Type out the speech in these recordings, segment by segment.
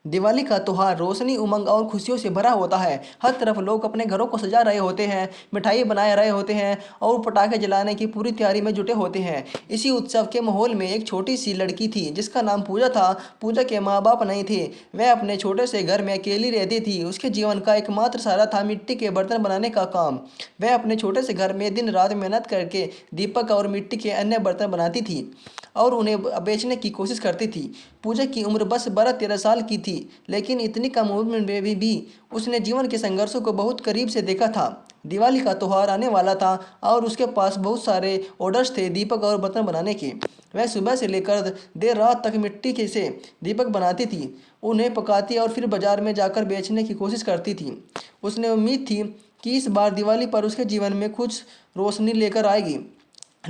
दिवाली का त्योहार रोशनी, उमंग और खुशियों से भरा होता है। हर तरफ लोग अपने घरों को सजा रहे होते हैं, मिठाई बना रहे होते हैं और पटाखे जलाने की पूरी तैयारी में जुटे होते हैं। इसी उत्सव के माहौल में एक छोटी सी लड़की थी जिसका नाम पूजा था। पूजा के माँ बाप नहीं थे। वह अपने छोटे से घर में अकेली रहती थी। उसके जीवन का एकमात्र सहारा था मिट्टी के बर्तन बनाने का काम। वह अपने छोटे से घर में दिन रात मेहनत करके दीपक और मिट्टी के अन्य बर्तन बनाती थी और उन्हें बेचने की कोशिश करती थी। पूजा की उम्र बस 12-13 साल की थी, लेकिन इतनी कम उम्र में भी उसने जीवन के संघर्षों को बहुत करीब से देखा था। दिवाली का त्योहार आने वाला था और उसके पास बहुत सारे ऑर्डर्स थे दीपक और बर्तन बनाने के। वह सुबह से लेकर देर रात तक मिट्टी के से दीपक बनाती थी, उन्हें पकाती और फिर बाजार में जाकर बेचने की कोशिश करती थी। उसने उम्मीद थी कि इस बार दिवाली पर उसके जीवन में कुछ रोशनी लेकर आएगी।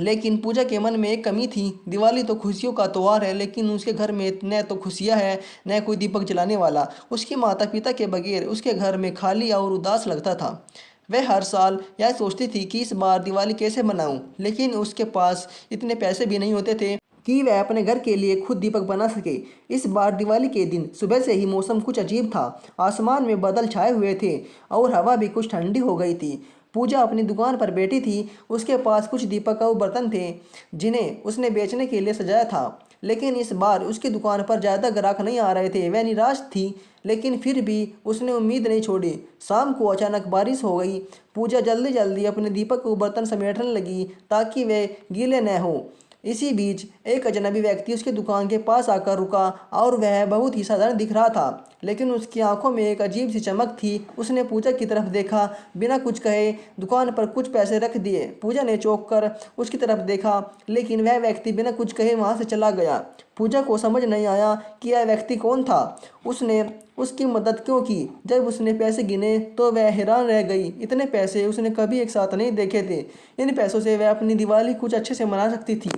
लेकिन पूजा के मन में एक कमी थी। दिवाली तो खुशियों का त्योहार है, लेकिन उसके घर में न तो खुशियां हैं न कोई दीपक जलाने वाला। उसके माता पिता के बगैर उसके घर में खाली और उदास लगता था। वह हर साल यह सोचती थी कि इस बार दिवाली कैसे मनाऊं, लेकिन उसके पास इतने पैसे भी नहीं होते थे कि वह अपने घर के लिए खुद दीपक बना सके। इस बार दिवाली के दिन सुबह से ही मौसम कुछ अजीब था। आसमान में बादल छाए हुए थे और हवा भी कुछ ठंडी हो गई थी। पूजा अपनी दुकान पर बैठी थी। उसके पास कुछ दीपक और बर्तन थे जिन्हें उसने बेचने के लिए सजाया था, लेकिन इस बार उसकी दुकान पर ज़्यादा ग्राहक नहीं आ रहे थे। वह निराश थी, लेकिन फिर भी उसने उम्मीद नहीं छोड़ी। शाम को अचानक बारिश हो गई। पूजा जल्दी जल्दी अपने दीपक को बर्तन समेटने लगी ताकि वे गीले न हों। इसी बीच एक अजनबी व्यक्ति उसकी दुकान के पास आकर रुका और वह बहुत ही साधारण दिख रहा था, लेकिन उसकी आंखों में एक अजीब सी चमक थी। उसने पूजा की तरफ देखा, बिना कुछ कहे दुकान पर कुछ पैसे रख दिए। पूजा ने चौंक कर उसकी तरफ देखा, लेकिन वह व्यक्ति बिना कुछ कहे वहां से चला गया। पूजा को समझ नहीं आया कि यह व्यक्ति कौन था। उसने उसकी मदद क्यों की। जब उसने पैसे गिने तो वह हैरान रह गई। इतने पैसे उसने कभी एक साथ नहीं देखे थे। इन पैसों से वह अपनी दिवाली कुछ अच्छे से मना सकती थी।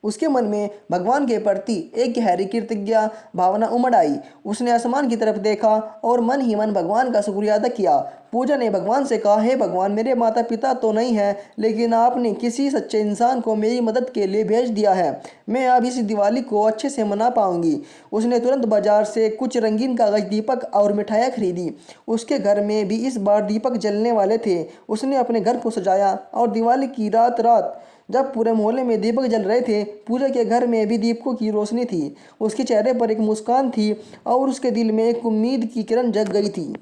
उसके मन में भगवान के प्रति एक गहरी कृतज्ञता भावना उमड़ आई। उसने आसमान की तरफ देखा और मन ही मन भगवान का शुक्रिया अदा किया। पूजा ने भगवान से कहा, हे भगवान, मेरे माता पिता तो नहीं हैं, लेकिन आपने किसी सच्चे इंसान को मेरी मदद के लिए भेज दिया है। मैं अब इस दिवाली को अच्छे से मना पाऊंगी। उसने तुरंत बाजार से कुछ रंगीन कागज दीपक और मिठाइयाँ खरीदी। उसके घर में भी इस बार दीपक जलने वाले थे। उसने अपने घर को सजाया और दिवाली की रात रात जब पूरे मोहल्ले में दीपक जल रहे थे, पूजा के घर में भी दीपकों की रोशनी थी। उसके चेहरे पर एक मुस्कान थी और उसके दिल में एक उम्मीद की किरण जग गई थी।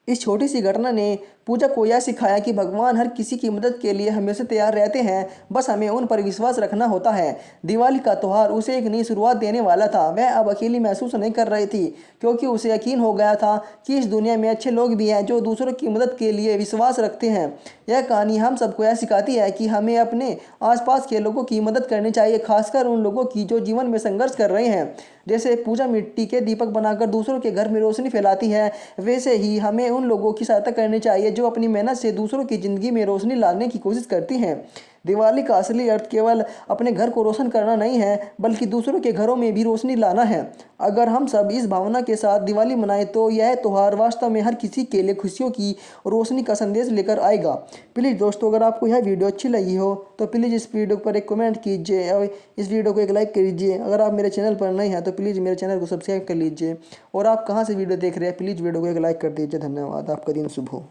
इस छोटी सी घटना ने पूजा को यह सिखाया कि भगवान हर किसी की मदद के लिए हमेशा तैयार रहते हैं, बस हमें उन पर विश्वास रखना होता है। दिवाली का त्यौहार उसे एक नई शुरुआत देने वाला था। वह अब अकेली महसूस नहीं कर रही थी, क्योंकि उसे यकीन हो गया था कि इस दुनिया में अच्छे लोग भी हैं जो दूसरों की मदद के लिए विश्वास रखते हैं। यह कहानी हम सबको यह सिखाती है कि हमें अपने आसपास के लोगों की मदद करनी चाहिए, खासकर उन लोगों की जो जीवन में संघर्ष कर रहे हैं। जैसे पूजा मिट्टी के दीपक बनाकर दूसरों के घर में रोशनी फैलाती है, वैसे ही हमें उन लोगों की सहायता करनी चाहिए जो अपनी मेहनत से दूसरों की ज़िंदगी में रोशनी लाने की कोशिश करती हैं। दिवाली का असली अर्थ केवल अपने घर को रोशन करना नहीं है, बल्कि दूसरों के घरों में भी रोशनी लाना है। अगर हम सब इस भावना के साथ दिवाली मनाएं तो यह त्यौहार वास्तव में हर किसी के लिए खुशियों की रोशनी का संदेश लेकर आएगा। प्लीज़ दोस्तों, अगर आपको यह वीडियो अच्छी लगी हो तो प्लीज़ इस वीडियो पर एक कमेंट कीजिए और इस वीडियो को एक लाइक कीजिए। अगर आप मेरे चैनल पर नए हैं तो प्लीज़ मेरे चैनल को सब्सक्राइब कर लीजिए। और आप कहाँ से वीडियो देख रहे हैं, प्लीज़ वीडियो को एक लाइक कर दीजिए। धन्यवाद। आपका दिन शुभ हो।